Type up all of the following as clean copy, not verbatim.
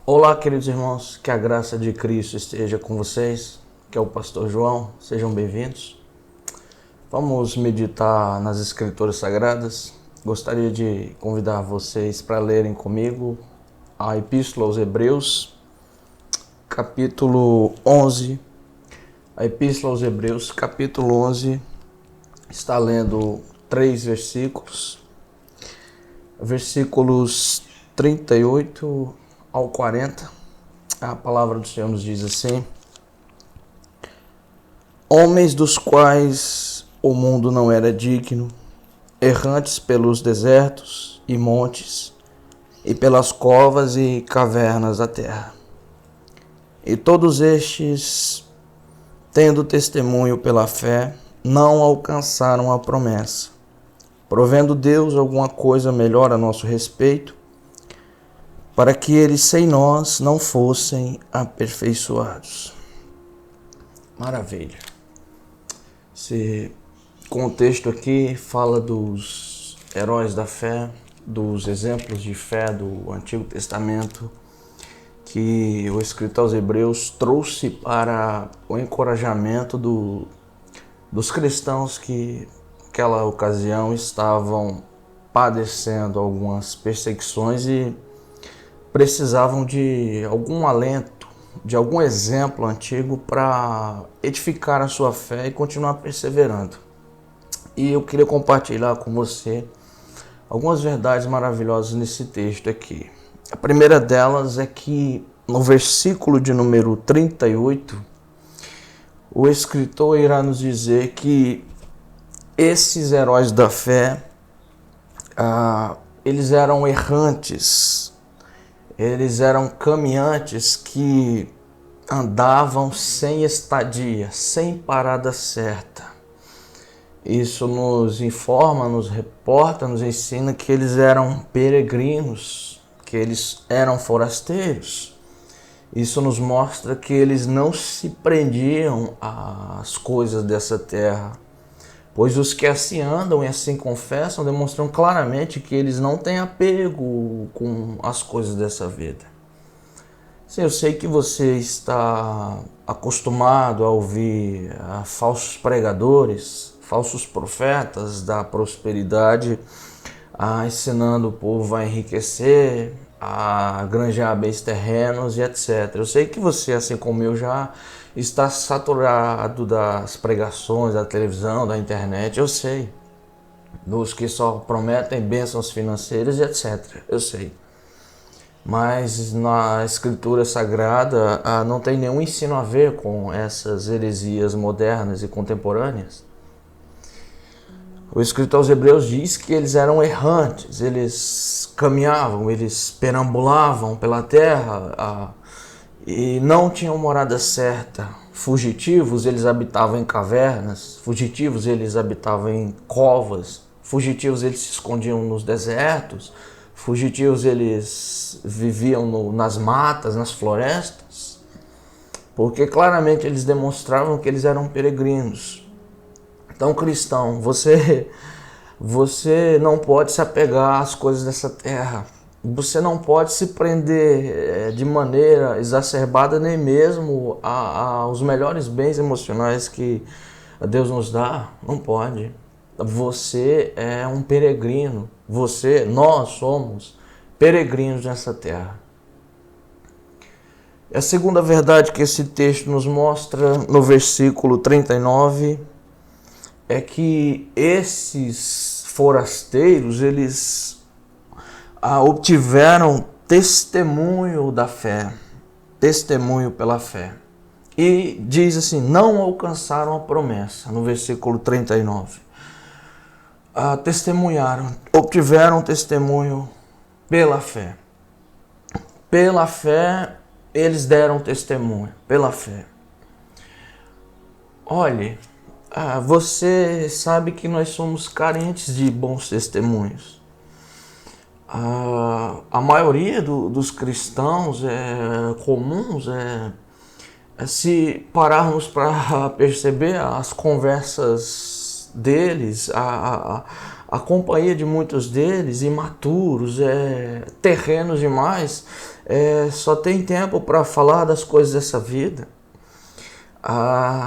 Olá, queridos irmãos, que a graça de Cristo esteja com vocês, que é o pastor João, sejam bem-vindos. Vamos meditar nas Escrituras Sagradas. Gostaria de convidar vocês para lerem comigo a Epístola aos Hebreus, capítulo 11. A Epístola aos Hebreus, capítulo 11, está lendo 3 versículos, versículos 38 ao 40, a palavra do Senhor nos diz assim: Homens dos quais o mundo não era digno, errantes pelos desertos e montes, e pelas covas e cavernas da terra. E todos estes, tendo testemunho pela fé, não alcançaram a promessa, provendo Deus alguma coisa melhor a nosso respeito, para que eles sem nós não fossem aperfeiçoados. Maravilha. Esse contexto aqui fala dos heróis da fé, dos exemplos de fé do Antigo Testamento, que o escritor aos Hebreus trouxe para o encorajamento dos cristãos que naquela ocasião estavam padecendo algumas perseguições e precisavam de algum alento, de algum exemplo antigo para edificar a sua fé e continuar perseverando. E eu queria compartilhar com você algumas verdades maravilhosas nesse texto aqui. A primeira delas é que no versículo de número 38, o escritor irá nos dizer que esses heróis da fé, eles eram errantes, eles eram caminhantes que andavam sem estadia, sem parada certa. Isso nos informa, nos reporta, nos ensina que eles eram peregrinos, que eles eram forasteiros. Isso nos mostra que eles não se prendiam às coisas dessa terra, pois os que assim andam e assim confessam demonstram claramente que eles não têm apego com as coisas dessa vida. Sim, eu sei que você está acostumado a ouvir falsos pregadores, falsos profetas da prosperidade, ensinando o povo a enriquecer, a granjear bens terrenos e etc. Eu sei que você, assim como eu, já está saturado das pregações, da televisão, da internet, eu sei. Dos que só prometem bênçãos financeiras e etc. Eu sei. Mas na Escritura Sagrada não tem nenhum ensino a ver com essas heresias modernas e contemporâneas. O escritor aos Hebreus diz que eles eram errantes, eles caminhavam, eles perambulavam pela terra e não tinham morada certa. Fugitivos, eles habitavam em cavernas, fugitivos, eles habitavam em covas, fugitivos, eles se escondiam nos desertos, fugitivos, eles viviam nas matas, nas florestas, porque claramente eles demonstravam que eles eram peregrinos. Então, cristão, você não pode se apegar às coisas dessa terra. Você não pode se prender de maneira exacerbada nem mesmo aos melhores bens emocionais que Deus nos dá. Não pode. Você é um peregrino. Nós somos peregrinos nessa terra. E a segunda verdade que esse texto nos mostra no versículo 39 é que esses forasteiros, eles obtiveram testemunho da fé, testemunho pela fé. E diz assim, não alcançaram a promessa, no versículo 39. Testemunharam, obtiveram testemunho pela fé. Pela fé, eles deram testemunho, pela fé. Olhe, você sabe que nós somos carentes de bons testemunhos. A maioria dos cristãos comuns, se pararmos para perceber as conversas deles, a companhia de muitos deles, imaturos, terrenos demais, só tem tempo para falar das coisas dessa vida.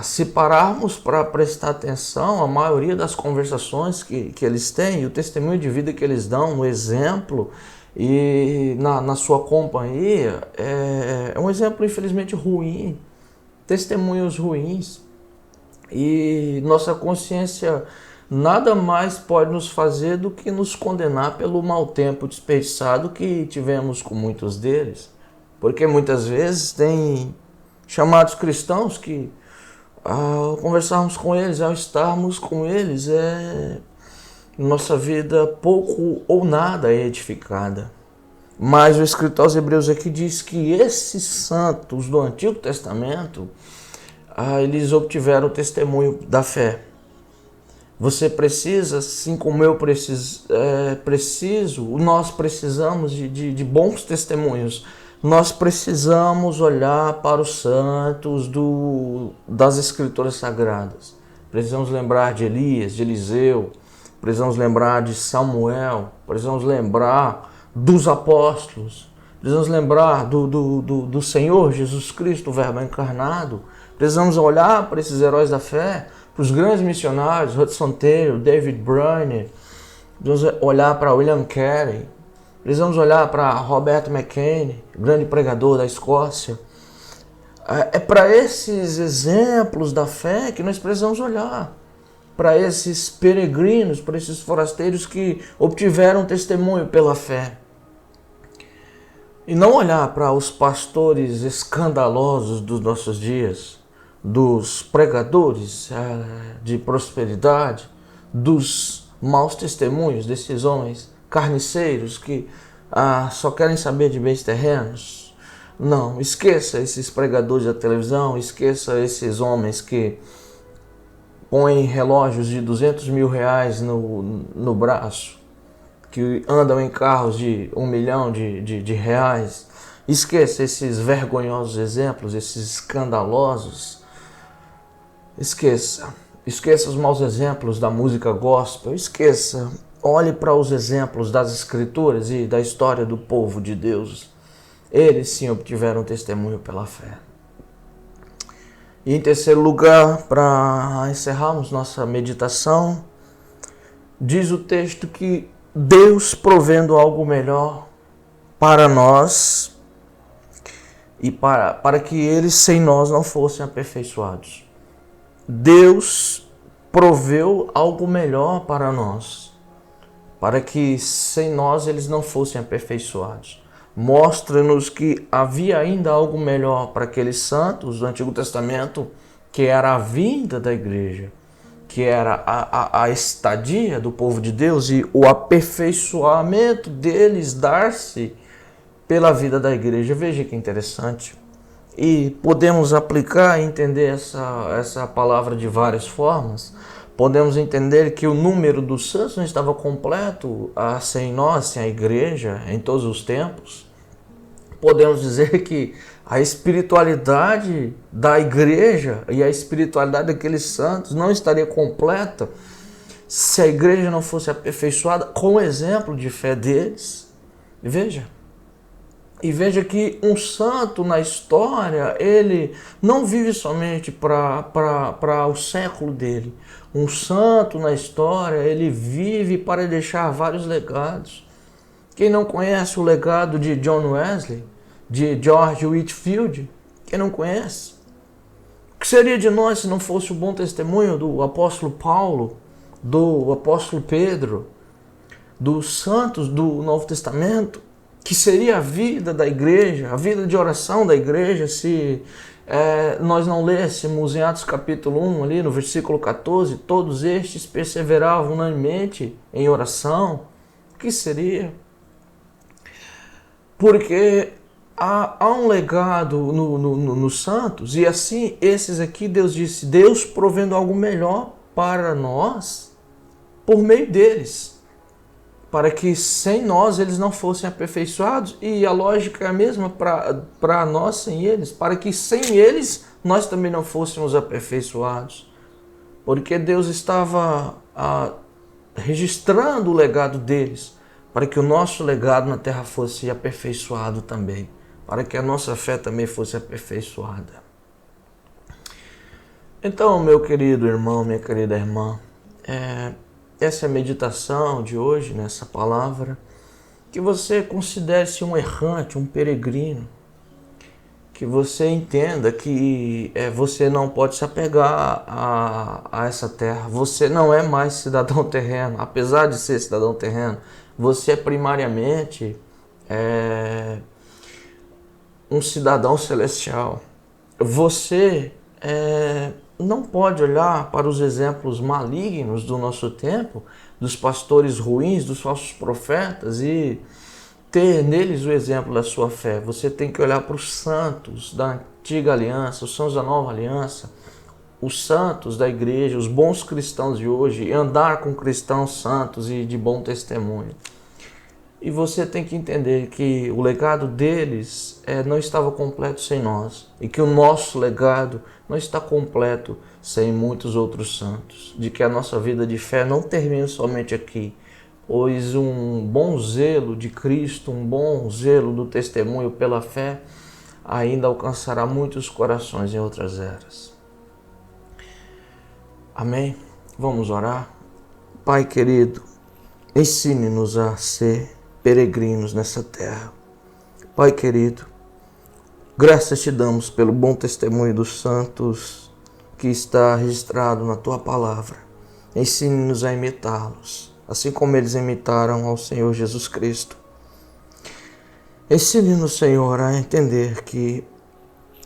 Se pararmos para prestar atenção, a maioria das conversações que eles têm, o testemunho de vida que eles dão, o exemplo e na sua companhia, é um exemplo infelizmente ruim, testemunhos ruins. E nossa consciência nada mais pode nos fazer do que nos condenar pelo mau tempo desperdiçado que tivemos com muitos deles. Porque muitas vezes tem chamados cristãos que, ao conversarmos com eles, ao estarmos com eles, nossa vida pouco ou nada é edificada. Mas o escritor aos Hebreus aqui diz que esses santos do Antigo Testamento, eles obtiveram o testemunho da fé. Você precisa, assim como eu preciso, nós precisamos de bons testemunhos. Nós precisamos olhar para os santos das Escrituras Sagradas. Precisamos lembrar de Elias, de Eliseu, precisamos lembrar de Samuel, precisamos lembrar dos apóstolos, precisamos lembrar do Senhor Jesus Cristo, o Verbo encarnado. Precisamos olhar para esses heróis da fé, para os grandes missionários, Hudson Taylor, David Brainerd. Precisamos olhar para William Carey. Precisamos olhar para Robert McKenney, grande pregador da Escócia. É para esses exemplos da fé que nós precisamos olhar. Para esses peregrinos, para esses forasteiros que obtiveram testemunho pela fé. E não olhar para os pastores escandalosos dos nossos dias, dos pregadores de prosperidade, dos maus testemunhos desses homens carniceiros que só querem saber de bens terrenos. Não, esqueça esses pregadores da televisão, esqueça esses homens que põem relógios de 200 mil reais no braço, que andam em carros de 1 milhão de reais. Esqueça esses vergonhosos exemplos, esses escandalosos. Esqueça os maus exemplos da música gospel. Esqueça. Olhe para os exemplos das Escrituras e da história do povo de Deus. Eles sim obtiveram testemunho pela fé. E em terceiro lugar, para encerrarmos nossa meditação, diz o texto que Deus provendo algo melhor para nós e para que eles sem nós não fossem aperfeiçoados. Deus proveu algo melhor para nós, para que sem nós eles não fossem aperfeiçoados. Mostra-nos que havia ainda algo melhor para aqueles santos do Antigo Testamento, que era a vinda da igreja, que era a estadia do povo de Deus e o aperfeiçoamento deles dar-se pela vida da igreja. Veja que interessante. E podemos aplicar e entender essa palavra de várias formas. Podemos entender que o número dos santos não estava completo sem nós, sem a igreja, em todos os tempos. Podemos dizer que a espiritualidade da igreja e a espiritualidade daqueles santos não estaria completa se a igreja não fosse aperfeiçoada com o exemplo de fé deles. E veja que um santo na história, ele não vive somente para o século dele. Um santo na história, ele vive para deixar vários legados. Quem não conhece o legado de John Wesley, de George Whitefield? Quem não conhece? O que seria de nós se não fosse o bom testemunho do apóstolo Paulo, do apóstolo Pedro, dos santos do Novo Testamento? Que seria a vida da igreja, a vida de oração da igreja, se nós não lêssemos em Atos capítulo 1, ali no versículo 14, todos estes perseveravam unanimemente em oração? O que seria? Porque há um legado nos santos, e assim, esses aqui, Deus disse, Deus provendo algo melhor para nós, por meio deles, para que sem nós eles não fossem aperfeiçoados, e a lógica é a mesma para nós sem eles, para que sem eles nós também não fôssemos aperfeiçoados, porque Deus estava registrando o legado deles, para que o nosso legado na terra fosse aperfeiçoado também. para que a nossa fé também fosse aperfeiçoada. Então, meu querido irmão, minha querida irmã, essa é a meditação de hoje, nessa palavra, que você considere-se um errante, um peregrino, que você entenda que você não pode se apegar a essa terra, você não é mais cidadão terreno, apesar de ser cidadão terreno, você é primariamente um cidadão celestial. Você não pode olhar para os exemplos malignos do nosso tempo, dos pastores ruins, dos falsos profetas e ter neles o exemplo da sua fé. Você tem que olhar para os santos da antiga aliança, os santos da nova aliança, os santos da igreja, os bons cristãos de hoje, e andar com cristãos santos e de bom testemunho. E você tem que entender que o legado deles não estava completo sem nós. E que o nosso legado não está completo sem muitos outros santos. De que a nossa vida de fé não termina somente aqui. Pois um bom zelo de Cristo, um bom zelo do testemunho pela fé, ainda alcançará muitos corações em outras eras. Amém? Vamos orar? Pai querido, ensine-nos a ser peregrinos nessa terra. Pai querido, graças te damos pelo bom testemunho dos santos que está registrado na tua palavra. Ensine-nos a imitá-los, assim como eles imitaram ao Senhor Jesus Cristo. Ensine-nos, Senhor, a entender que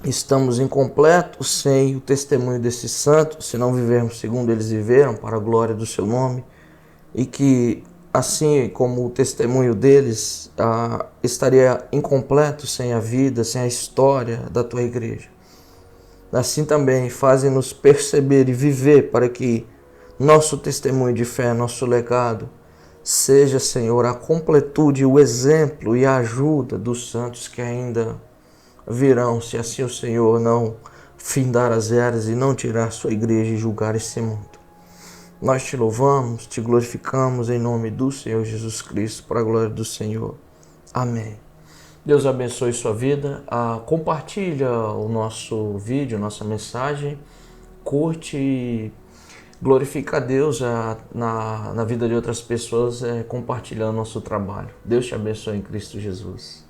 estamos incompletos sem o testemunho desses santos, se não vivermos segundo eles viveram, para a glória do seu nome, e que assim como o testemunho deles estaria incompleto sem a vida, sem a história da tua igreja. Assim também faze-nos perceber e viver para que nosso testemunho de fé, nosso legado, seja, Senhor, a completude, o exemplo e a ajuda dos santos que ainda virão, se assim o Senhor não findar as eras e não tirar sua igreja e julgar esse mundo. Nós te louvamos, te glorificamos em nome do Senhor Jesus Cristo, para a glória do Senhor. Amém. Deus abençoe sua vida. Compartilha o nosso vídeo, nossa mensagem. Curte e glorifica a Deus na vida de outras pessoas compartilhando nosso trabalho. Deus te abençoe em Cristo Jesus.